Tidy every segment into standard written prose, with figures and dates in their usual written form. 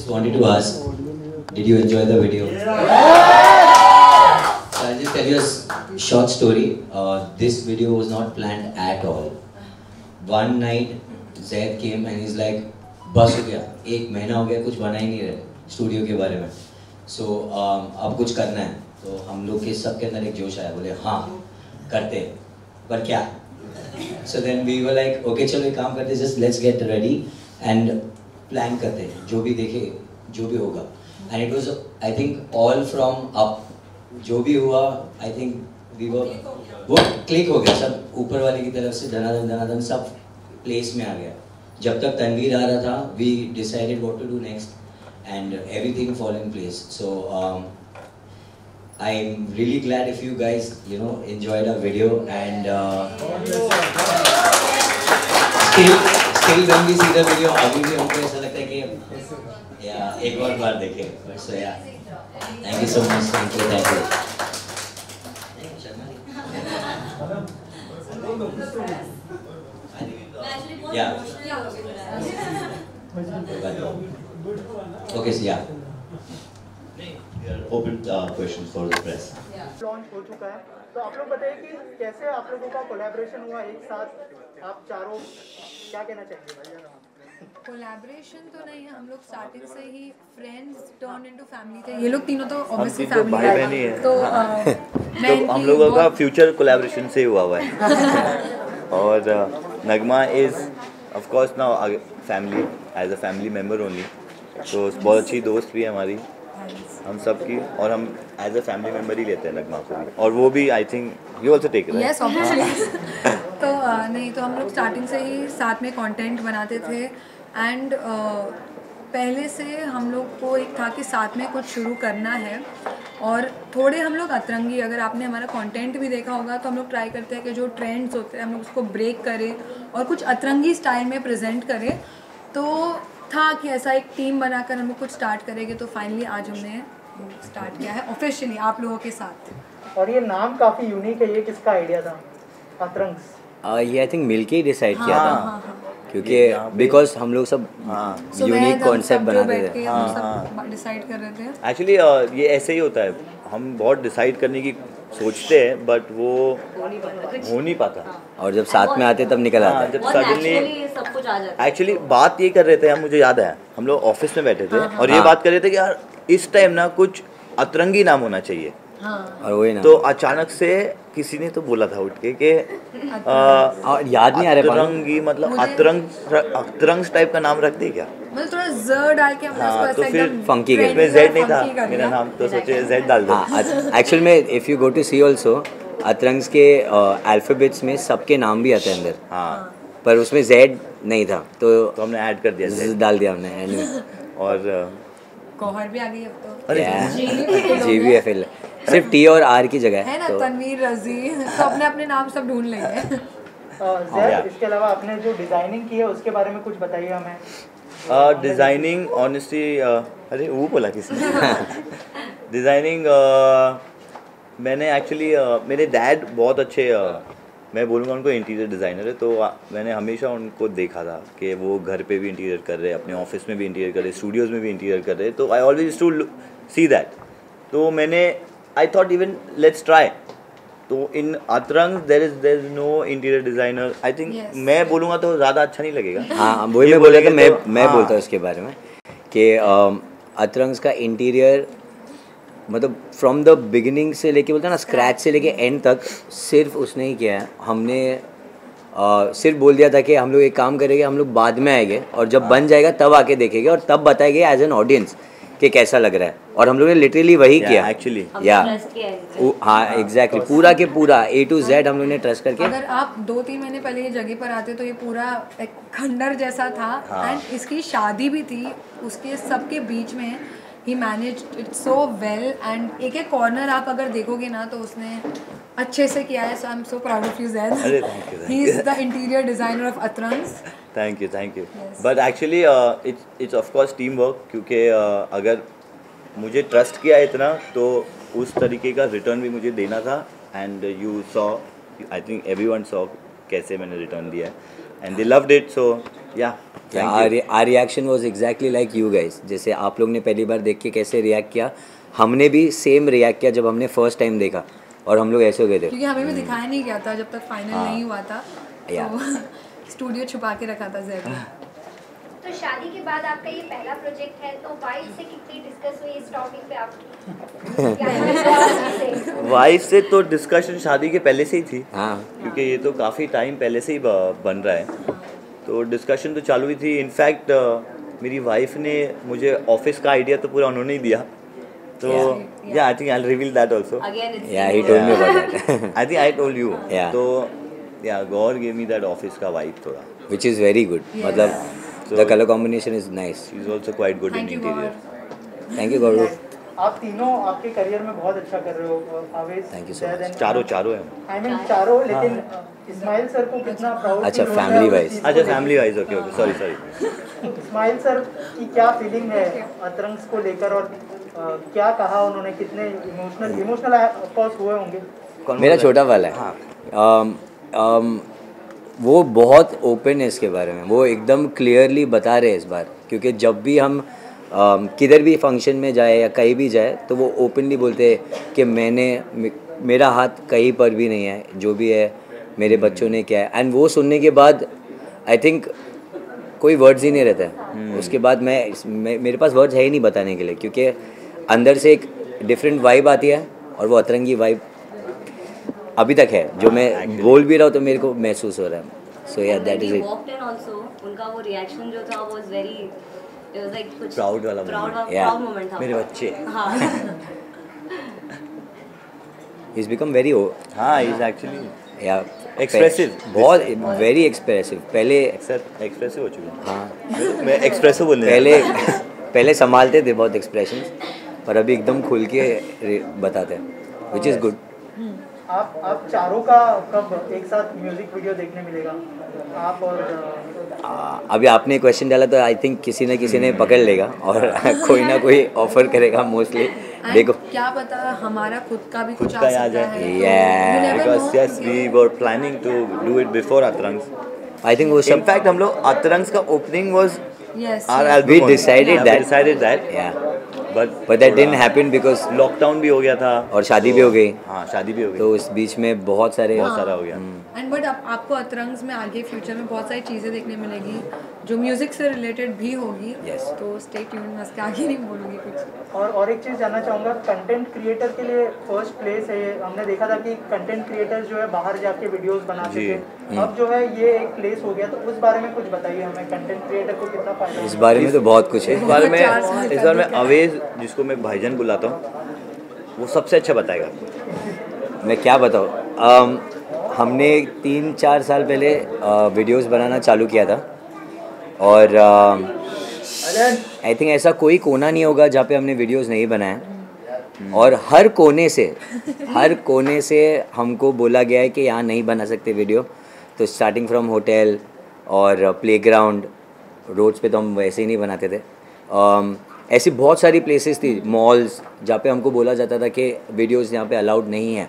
just wanted to ask, did you enjoy the video? So I'll just tell you a short story. This video was not planned at all. One night, Zaid came and he's like, बस हो गया, एक महीना हो गया कुछ बना ही नहीं रहे स्टूडियो के बारे में. So अब कुछ करना है. तो हम लोग के सबके अंदर एक जोश आया, बोले हाँ करते हैं, पर क्या? So then we were like, okay चलो एक काम करते हैं, just let's get ready and plan करते हैं, जो भी देखे जो भी होगा. And it was I think all from up, जो भी हुआ I think we were वो क्लिक हो गया, सब ऊपर वाले की तरफ से धनाधन सब प्लेस में आ गया. जब तक तनवीर आ रहा था we decided what to do next and everything fall in place. So I'm really glad if you guys enjoyed our video and still when we see the video अभी भी हमको ऐसा लगता है कि एक और बार देखें. So yeah, thank you so much. Thank you. Yeah. Okay, so yeah. Open questions for the press. Launch हो चुका है, तो आप लोग बताइए कि कैसे आप लोगों का कोलैबोरेशन हुआ एक साथ, आप चारों क्या कहना चाहेंगे? कोलैबोरेशन तो नहीं है, हम लोग स्टार्टिंग से ही फ्रेंड्स टर्न इनटू फैमिली थे. ये लोग तीनों तो ऑब्वियसली फैमिली है, तो हम लोगों का फ्यूचर कोलैबोरेशन से हुआ है. और Nagma is of course now family, as a family member only. तो बहुत अच्छी दोस्त भी है हमारी हम सब की, और हम एज अ फैमिली मेम्बर ही लेते हैं नगमा को. और वो भी I think you also take it. Yes obviously. तो नहीं, तो हम लोग स्टार्टिंग से ही साथ में कंटेंट बनाते थे एंड पहले से हम लोग को एक था कि साथ में कुछ शुरू करना है. और थोड़े हम लोग अतरंगी, अगर आपने हमारा कंटेंट भी देखा होगा तो हम लोग ट्राई करते हैं कि जो ट्रेंड्स होते हैं हम लोग उसको ब्रेक करें और कुछ अतरंगी स्टाइल में प्रेजेंट करें. तो था कि ऐसा एक टीम बनाकर हम लोग कुछ स्टार्ट करेंगे, तो फाइनली आज हमने स्टार्ट किया है ऑफिशियली आप लोगों के साथ. और ये नाम काफ़ी यूनिक है, ये किसका आइडिया था? अतरंग्स. ये आई थिंक मिलके ही डिसाइड किया था, क्योंकि बिकॉज हम लोग सब यूनिक कॉन्सेप्ट बनाते थे, डिसाइड कर रहे थे. एक्चुअली ये ऐसे ही होता है, हम बहुत डिसाइड करने की सोचते हैं बट वो हो नहीं पाता, और जब साथ में आते तब निकल आता है. जब सडनली सब कुछ आ जाता है. एक्चुअली बात ये कर रहे थे हम, मुझे याद है हम लोग ऑफिस में बैठे थे और ये बात कर रहे थे कि यार इस टाइम ना कुछ अतरंगी नाम होना चाहिए. और वही ना, तो अचानक से किसी ने तो बोला था उठ के कि याद नहीं आ रहा अतरंगी मतलब अतरंग टाइप का नाम रख दे क्या, मतलब थोड़ा ज डाल के हमने उसको ऐसा एकदम फंकी कर. इसमें जेड नहीं था मेरा नाम, तो सोचे जेड डाल दो. एक्चुअल में if you go to see also Atrangz के अल्फाबेट्स में सबके नाम भी आते हैं अंदर. पर उसमें जेड नहीं था, तो हमने ऐड कर दिया, डाल दिया हमने. और कोहर भी आ गई अब तो. GBFL सिर्फ टी और आर की जगह है ना, तो तनवीर रजी तो अपने अपने नाम सब ढूंढ लेंगे. इसके अलावा आपने जो डिजाइनिंग की है उसके बारे में कुछ बताइए हमें. डिजाइनिंग ऑनेस्टली अरे वो बोला किसने? डिजाइनिंग मैंने एक्चुअली मेरे डैड बहुत अच्छे मैं बोलूँगा उनको इंटीरियर डिज़ाइनर है, तो मैंने हमेशा उनको देखा था कि वो घर पे भी इंटीरियर कर रहे हैं, अपने ऑफिस में भी इंटीरियर कर रहे, स्टूडियोज़ में भी इंटीरियर कर रहे, तो I always to see that. तो मैंने I thought even let's try. तो in Atrang there is no interior designer. I think मैं बोलूँगा तो ज़्यादा अच्छा नहीं लगेगा. हाँ वही मैं बोला था, मैं बोलता हूँ इसके बारे में कि अतरंग्स का इंटीरियर मतलब फ्रॉम द बिगिनिंग से लेके बोलते हैं ना, स्क्रैच से लेके एंड तक सिर्फ उसने ही किया है. हमने सिर्फ बोल दिया था कि हम लोग एक काम करेंगे, हम लोग बाद में आएंगे और जब बन जाएगा तब आके देखेंगे और तब बताएंगे एज एन ऑडियंस कि कैसा लग रहा है. और हम लोग ने लिटरली वही किया एक्चुअली. हाँ एग्जैक्टली, पूरा के पूरा A to Z हम लोग ने ट्रस्ट करके. अगर आप 2-3 महीने पहले ये जगह पर आते तो ये पूरा एक खंडर जैसा था. एंड इसकी शादी भी थी, उसके सबके बीच में ही managed it so well. And एक एक कॉर्नर आप अगर देखोगे ना तो उसने अच्छे से किया है. So I am so proud of you Zaid. He is the interior designer of Atrangz. Thank you. But actually it's of course team work, क्योंकि अगर मुझे ट्रस्ट किया इतना तो उस तरीके का रिटर्न भी मुझे देना था. And you saw, I think everyone saw कैसे मैंने रिटर्न दिया है, एंड दे लव्ड इट. सो या our reaction was exactly like you guys. जैसे आप लोग ने पहली बार देख के कैसे रिएक्ट किया, हमने भी सेम रिएक्ट किया जब हमने फर्स्ट टाइम देखा, और हम लोग ऐसे हो गए थे क्योंकि हमें भी दिखाया नहीं गया था जब तक फाइनल नहीं हुआ था, तो स्टूडियो छुपा के रखा था ज़ैद ने। तो शादी के बाद आपका ये पहला प्रोजेक्ट है, तो वाइफ से कितनी डिस्कस हुई इस टॉपिक पे आपकी? वाइफ से तो डिस्कशन शादी के पहले से ही थी, हाँ, क्योंकि ये तो काफ़ी टाइम पहले से ही बन रहा है, तो डिस्कशन तो चालू ही थी। इनफैक्ट मेरी वाइफ ने मुझे ऑफिस का आइडिया तो पूरा उन्होंने ही दिया, तो या I think I will reveal that also. yeah, he told me about that. I think I told you. Yeah. तो या गौर गिव मी दैट ऑफिस का वाइब थोड़ा। Which is very good. मतलब the color combination is nice. She is also quite good in thank you interior. Thank you, Gaurav. आप तीनों आपके career में बहुत अच्छा कर रहे हो, आवेश, Thank you so zaid much. and- चारों हैं। आई मीन चारों, लेकिन इस्माइल सर को कितना प्राउड अच्छा, family wise. अच्छा family wise, okay okay, sorry. Ismail sir की क्या फीलिंग है अतरंग्स को लेकर, और क्या कहा उन्होंने, कितने इमोशनल ऑफ कोर्स हुए होंगे? मेरा छोटा वाला है, वो बहुत ओपन है इसके बारे में, वो एकदम क्लियरली बता रहे हैं इस बार, क्योंकि जब भी हम किधर भी फंक्शन में जाए या कहीं भी जाए तो वो ओपनली बोलते हैं कि मेरा हाथ कहीं पर भी नहीं है, जो भी है मेरे बच्चों ने किया है। एंड वो सुनने के बाद आई थिंक कोई वर्ड्स ही नहीं रहता है। उसके बाद मेरे पास वर्ड्स है ही नहीं बताने के लिए, क्योंकि अंदर से एक डिफरेंट वाइब आती है, और वो अतरंगी वाइब अभी तक है, जो मैं बोल भी रहा हूँ तो मेरे को महसूस हो रहा है। सो या दैट इज इट। उनका वो रिएक्शन जो था was very, it was like कुछ प्राउड वाला प्राउड मोमेंट था मेरे बच्चे। हाँ ही इज बिकम वेरी हाँ, ही इज एक्चुअली या Expressive. बहुत वेरी एक्सप्रेसिव। पहले एक्सप्रेसिव हो चुके हैं। हाँ, मैं एक्सप्रेसिव बोलने पहले संभालते थे बहुत एक्सप्रेशंस, पर अभी एकदम खुल के बताते हैं, विच इज़ गुड। आप चारों का कब एक साथ म्यूजिक वीडियो देखने मिलेगा, आप और अभी आपने क्वेश्चन डाला तो आई थिंक किसी न किसी ने पकड़ लेगा, और कोई ना कोई ऑफर करेगा मोस्टली। देखो क्या पता हमारा खुद का भी कुछ का आ आ सकता जाए। है। Yeah. Because yes we were planning to do it before Atrangz. I think वो सब इनफैक्ट हम लोग अतरंग्स का opening was Yes, our yes. Album. We decided that. Yeah but that didn't happen because lockdown भी हो गया था और शादी भी हो गई, हाँ शादी भी हो गई, तो इस बीच में बहुत सारे सारा हो गया। एंड बट आपको अतरंग्स में आगे फ्यूचर में बहुत सारी चीज़ें देखने मिलेगी जो म्यूजिक से रिलेटेड भी होगी। Yes. तो स्टे ट्यून्ड, मैं इसके आगे नहीं बोलूँगी कुछ। और एक चीज़ जानना चाहूँगा, कंटेंट क्रिएटर के लिए फर्स्ट प्लेस है ये। हमने देखा था कि कंटेंट क्रिएटर्स जो है बाहर जाके वीडियोस बनाते जी। थे, अब जो है ये एक प्लेस हो गया, तो उस बारे में कुछ बताइए हमें, कंटेंट क्रिएटर को कितना फायदा इस बारे में तो बहुत कुछ इस है। बारे में 4 साल इस का बारे में देखा। अवेज, जिसको मैं भाईजान बुलाता हूँ, वो सबसे अच्छा बताएगा आपको। मैं क्या बताऊँ, हमने 3-4 साल पहले वीडियोस बनाना चालू किया था, और आई थिंक ऐसा कोई कोना नहीं होगा जहाँ पे हमने वीडियोस नहीं बनाए, और हर कोने से हमको बोला गया है कि यहाँ नहीं बना सकते वीडियो। तो स्टार्टिंग फ्रॉम होटल और प्लेग्राउंड, रोड्स पे तो हम वैसे ही नहीं बनाते थे। ऐसी बहुत सारी प्लेसेस थी, मॉल्स, जहाँ पे हमको बोला जाता था कि वीडियोस यहाँ पे अलाउड नहीं है।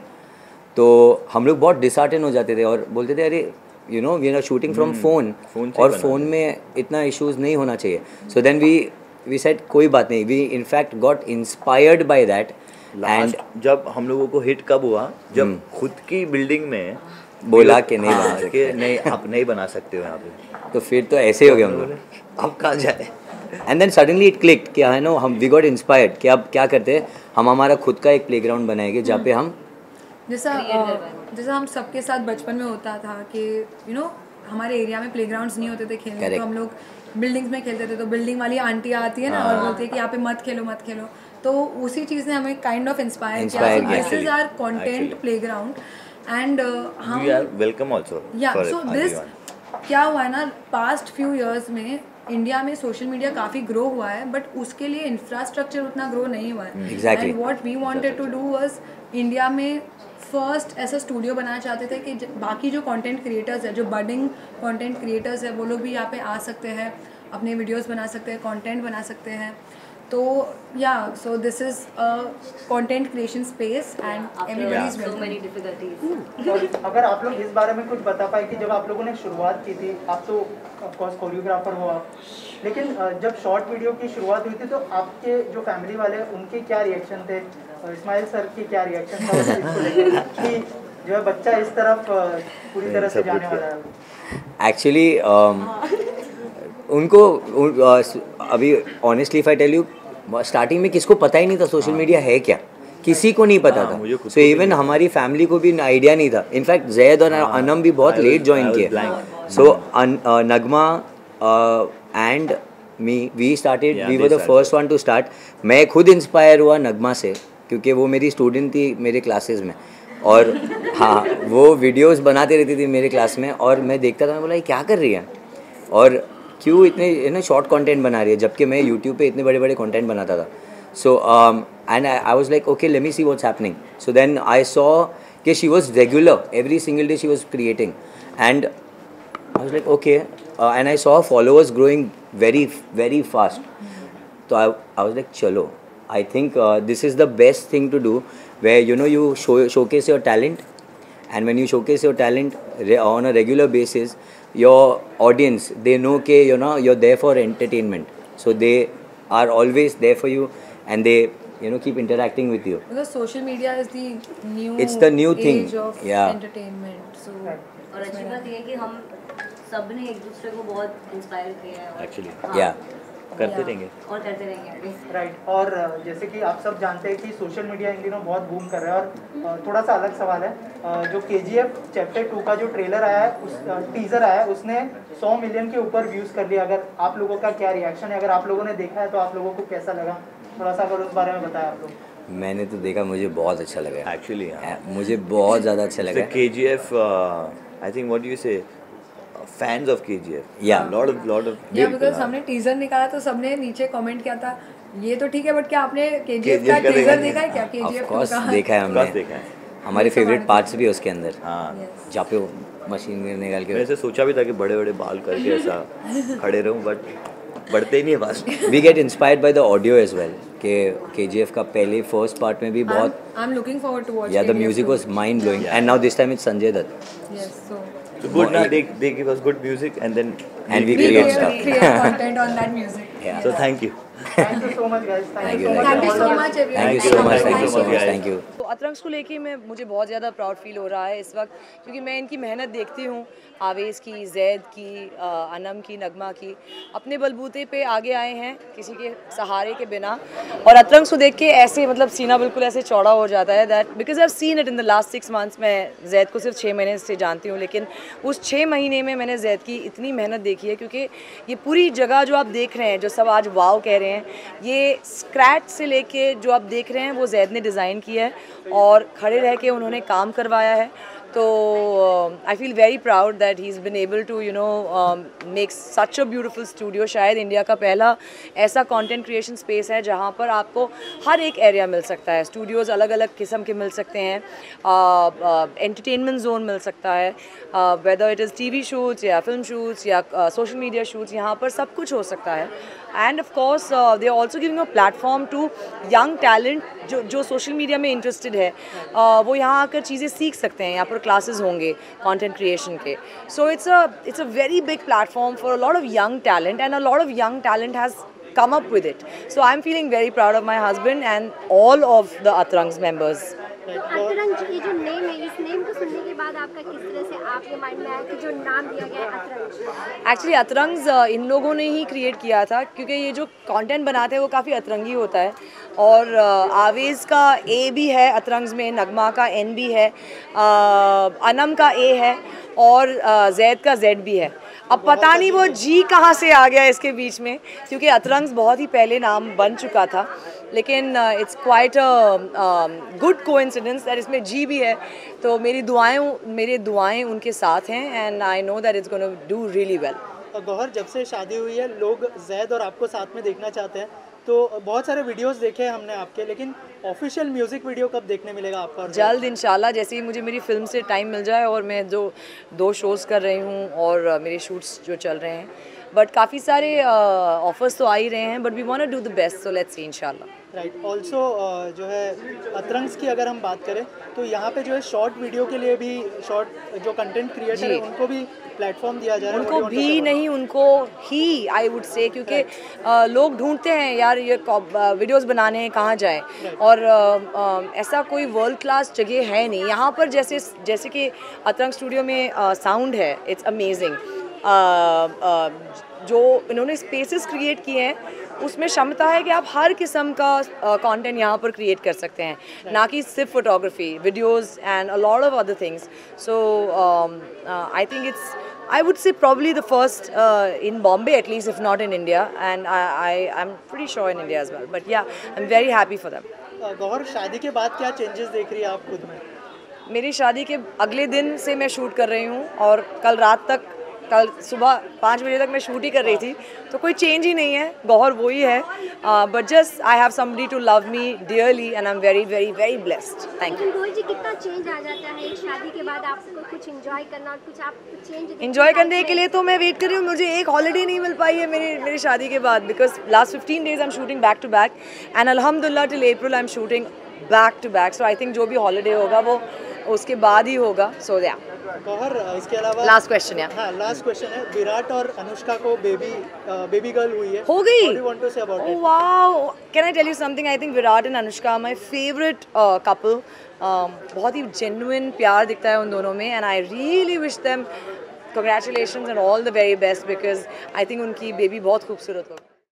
तो हम लोग बहुत डिसहार्टन हो जाते थे और बोलते थे अरे we are shooting from phone, और फ़ोन में इतना इश्यूज़ नहीं होना चाहिए। सो देन वी सेड कोई बात नहीं, we in fact got inspired by that. And जब हम लोगों को हिट कब हुआ, जब खुद की बिल्डिंग में बोला कि नहीं बना सकते, कि नहीं आप नहीं बना सकते हो यहाँ पे, तो फिर तो ऐसे ही हो गए हम लोग। अब कहाँ जाए। And then suddenly it clicked कि है नो, हम वी गॉट इंस्पायर्ड कि अब क्या करते हैं, हम हमारा खुद का एक प्लेग्राउंड बनाएंगे जहाँ पे हम जैसा हम सबके साथ बचपन में होता था कि हमारे एरिया में प्लेग्राउंड्स नहीं होते थे खेलने, Correct. तो हम लोग बिल्डिंग्स में खेलते थे। तो बिल्डिंग वाली आंटी आती है ना और बोलती है कि यहाँ पे मत खेलो, तो उसी चीज़ ने हमें काइंड ऑफ इंस्पायर किया। This is our content playground, and हम we are welcome also. Yeah so this क्या हुआ है ना, पास्ट फ्यू इयर्स में इंडिया में सोशल मीडिया काफ़ी ग्रो हुआ है, बट उसके लिए इंफ्रास्ट्रक्चर उतना ग्रो नहीं हुआ है। Exactly. And what we wanted to do was India में फर्स्ट ऐसा स्टूडियो बनाना चाहते थे कि बाकी जो कंटेंट क्रिएटर्स है, जो बडिंग कंटेंट क्रिएटर्स है, वो लोग भी यहाँ पे आ सकते हैं, अपने वीडियोस बना सकते हैं, कंटेंट बना सकते हैं। तो या so this is a content creation space and everybody is so many difficulties. और अगर आप लोग इस बारे में कुछ बता पाए कि जब आप लोगों ने शुरुआत की थी, आप तो ऑफकोर्स कोरियोग्राफर हो आप, लेकिन जब शॉर्ट वीडियो की शुरुआत हुई थी तो आपके जो फैमिली वाले उनके क्या रिएक्शन थे, इस्माइल सर की क्या रिएक्शन था इसको लेकर कि जो है बच्चा इस तरफ पूरी तरह से जाने वाला है? एक्चुअली उनको अभी honestly if I tell you, starting में किसको पता ही नहीं था सोशल मीडिया है क्या, किसी को नहीं पता था. सो इवन हमारी फैमिली को भी आइडिया नहीं था. इनफैक्ट जैद और अनम भी बहुत लेट ज्वाइन किए. So Nagma and me we started, we were the first one to start. मैं खुद इंस्पायर हुआ नगमा से क्योंकि वो मेरी स्टूडेंट थी मेरे क्लासेस में, और हाँ वो वीडियोस बनाते रहती थी मेरे क्लास में, और मैं देखता था, मैं बोला ये क्या कर रही है और क्यों इतने शॉर्ट कंटेंट बना रही है, जबकि मैं यूट्यूब पे इतने बड़े बड़े कंटेंट बनाता था. So and I was like okay let me see what's happening. So then I saw कि she was regular every single day she was creating, and I was like okay, and I saw followers growing very very fast. तो I was like चलो, I think this is the best thing to do, where you showcase your talent, and when you showcase your talent on a regular basis, your audience, they know ke you're there for entertainment, so they are always there for you, and they keep interacting with you, because social media is the new, it's the new thing of entertainment. So और अच्छी बात ये है कि हम सब ने एक दूसरे को बहुत इंस्पायर किया है एक्चुअली. yeah. करते रहेंगे और करते रहेंगे आगे. राइट. और जैसे कि आप सब जानते हैं कि सोशल मीडिया इन दिनों बहुत बूम कर रहा है, और थोड़ा सा अलग सवाल है, जो KGF चैप्टर 2 का जो ट्रेलर आया है, उस टीज़र आया है, उसने 100 मिलियन के ऊपर व्यूज़ कर लिया. अगर आप लोगों का क्या रिएक्शन है, अगर आप लोगों ने देखा है तो आप लोगों को कैसा लगा, थोड़ा सा अगर उस बारे में बताएं आप लोग. मैंने तो देखा, मुझे बहुत अच्छा लगा एक्चुअली. मुझे बहुत ज़्यादा अच्छा लगा. KGF, I think what do you say, fans of KGF, Yeah. lot of yeah, because हमने टीजर निकाला तो सबने नीचे कमेंट किया था ये तो ठीक है बट क्या आपने KGF का टीजर देखा है क्या? KGF ऑफ कोर्स का देखा है हमने, देखा है. हमारे फेवरेट पार्ट्स भी है उसके अंदर. हाँ, जहाँ पे वो मशीन में निकाल मैंने के ऐसे सोचा भी था कि बड़े बड़े बाल करके ऐसा खड़े रहूं, बट बढ़ते ही नहीं है बाल. We get inspired by the audio as well, कि KGF का पहले फर्स्ट पार्ट में भी बहुत, I am looking forward to watch. Yeah the music was mind blowing, and now this time it's Sanjay Dutt. Yes, so So good, na, they give us good music, and then And we we create create stuff. content on that music. Yeah. So thank you. Thank you so much guys. Thank you, Thank you so much everyone. Thank you so much, thank you so much, thank you. तो अतरंग्स को लेके मुझे बहुत ज़्यादा proud feel हो रहा है इस वक्त, क्योंकि मैं इनकी मेहनत देखती हूँ, आवेज़ की, जैद की, अनम की, नगमा की, अपने बलबूते पे आगे आए हैं किसी के सहारे के बिना. और अतरंग्स को देख के ऐसे मतलब सीना बिल्कुल ऐसे चौड़ा हो जाता है, that because I have seen it in the last 6 months. मैं जैद को सिर्फ 6 महीने से जानती हूँ, लेकिन उस 6 महीने में मैंने जैद की इतनी मेहनत देखी है, क्योंकि ये पूरी जगह जो आप देख रहे हैं, जो सब आज वाव कह रहे हैं, ये स्क्रैच से लेके जो आप देख रहे हैं वो जैद ने डिज़ाइन किया है और खड़े रह के उन्होंने काम करवाया है. तो I feel very proud that he is been able to make such a beautiful studio. शायद इंडिया का पहला ऐसा कंटेंट क्रिएशन स्पेस है जहाँ पर आपको हर एक एरिया मिल सकता है. स्टूडियोज़ अलग अलग किस्म के मिल सकते हैं, एंटरटेनमेंट जोन मिल सकता है, whether it is TV shoots या फिल्म शूट्स या सोशल मीडिया शूट्स, यहाँ पर सब कुछ हो सकता है. And of course they are also giving a platform to young talent जो सोशल मीडिया में इंटरेस्टेड है, वो यहाँ आकर चीज़ें सीख सकते हैं. यहाँ पर क्लासेस होंगे कंटेंट क्रिएशन के. So it's a very big platform for a lot of young talent, and a lot of young talent has come up with it. So I'm feeling very proud of my husband and all of the Atrangs members. तो अतरंग ये जो name है, इस name को सुनने के बाद आपका किस तरह से आपके माइंड में आया कि जो नाम दिया गया है अतरंग? एक्चुअली अतरंग्स इन लोगों ने ही क्रिएट किया था, क्योंकि ये जो कंटेंट बनाते हैं वो काफ़ी अतरंगी होता है. और आवेज़ का A भी है अतरंग्स में, नगमा का N भी है, अनम का A है, और जैद का Z भी है. अब पता नहीं वो G कहाँ से आ गया इसके बीच में, क्योंकि अतरंग्स बहुत ही पहले नाम बन चुका था, लेकिन it's quite a good coincidence that इसमें G भी है. तो मेरी दुआएं उनके साथ हैं, and I know that it's gonna do really well. Gauhar, जब से शादी हुई है लोग जैद और आपको साथ में देखना चाहते हैं, तो बहुत सारे वीडियोस देखे हैं हमने आपके, लेकिन ऑफिशियल म्यूजिक वीडियो कब देखने मिलेगा आपका? जल्द इंशाल्लाह, जैसे ही मुझे मेरी फिल्म से टाइम मिल जाए, और मैं जो 2 शोज़ कर रही हूँ और मेरे शूट्स जो चल रहे हैं, बट काफ़ी सारे ऑफर्स तो आ ही रहे हैं, but we want to do the best, so let's see इंशाल्लाह। राइट। ऑल्सो जो है अतरंग्स की अगर हम बात करें तो यहाँ पे जो है शॉर्ट वीडियो के लिए भी शॉर्ट जो कंटेंट क्रिएटर है उनको भी प्लेटफॉर्म दिया जा रहा है। उनको भी नहीं, उनको ही आई वुड से, क्योंकि लोग ढूंढते हैं यार ये वीडियोस बनाने हैं कहाँ जाएं, और ऐसा कोई वर्ल्ड क्लास जगह है नहीं यहाँ पर। जैसे कि अतरंग स्टूडियो में साउंड है, इट्स अमेजिंग। जो इन्होंने स्पेसेस क्रिएट किए हैं उसमें क्षमता है कि आप हर किस्म का कंटेंट यहाँ पर क्रिएट कर सकते हैं, ना कि सिर्फ photography, videos and a lot of other things. So I think it's, I would say probably the first in Bombay at least, if not in India, and I'm pretty sure in India as well. But yeah, I'm very happy for them. Gauhar, शादी के बाद क्या changes देख रही है आप खुद में? मेरी शादी के अगले दिन से मैं शूट कर रही हूँ, और कल सुबह 5 बजे तक मैं शूट ही कर रही थी, तो कोई चेंज ही नहीं है, गौहर वही है। But just I have somebody to love me dearly and I am very very very blessed. Thank you. Gauahar ji, कितना चेंज आ जाता है शादी के बाद, आपको कुछ एंजॉय करना और कुछ आप चेंज एंजॉय करने के लिए तो मैं वेट कर रही हूँ, मुझे एक हॉलीडे नहीं मिल पाई है मेरी शादी के बाद, because last 15 days I am shooting back to back, and अल्हम्दुलिल्लाह till April I am shooting back to back. So I think जो भी हॉलीडे होगा वो उसके बाद ही होगा। सो या गौहर, इसके अलावा लास्ट क्वेश्चन है। हाँ, लास्ट क्वेश्चन है। विराट और अनुष्का को बेबी गर्ल हुई है, हो गई? What do you want to say about it? Wow, can I tell you something? I think Virat and Anushka my favourite couple. बहुत ही जेन्युइन प्यार दिखता है उन दोनों में, and I really wish them congratulations and all the very best, because I think उनकी baby बहुत खूबसूरत होगी।